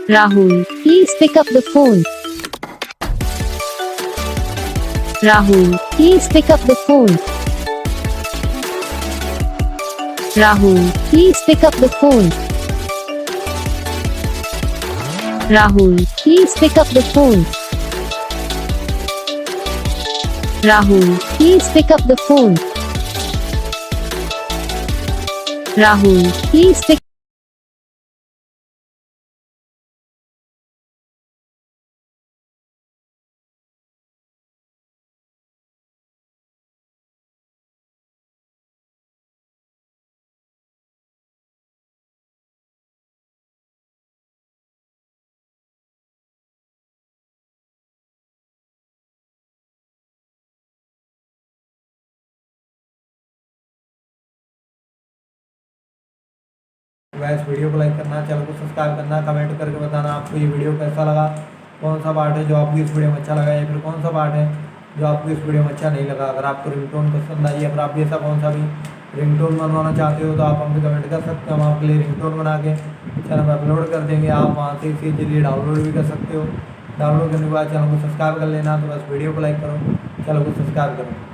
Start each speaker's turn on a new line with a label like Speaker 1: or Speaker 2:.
Speaker 1: Rahul, please pick up the phone. Rahul, please pick up the phone. Rahul, please pick up the phone. Rahul, please pick up the phone. Rahul, please pick up the phone. Rahul, please pick
Speaker 2: वह इस video को like करना, channel को subscribe करना, comment करके बताना आपको ये वीडियो कैसा लगा, कौन सा पार्ट है जो आपको इस वीडियो में अच्छा लगा या फिर कौन सा पार्ट है जो आपको इस वीडियो में अच्छा नहीं लगा। अगर आपको रिंगटोन पसंद आई या फिर आप ऐसा कौन सा भी रिंगटोन बनवाना चाहते हो तो आप हमें कमेंट कर सकते हो। हम आपके लिए रिंगटोन बना के चैनल पर अपलोड कर देंगे। आप वहाँ से इसी जरिए डाउनलोड भी कर सकते हो। डाउनलोड करने के बाद चैनल को सब्सक्राइब कर लेना। तो बस वीडियो को लाइक करो, चैनल को सब्सक्राइब करो।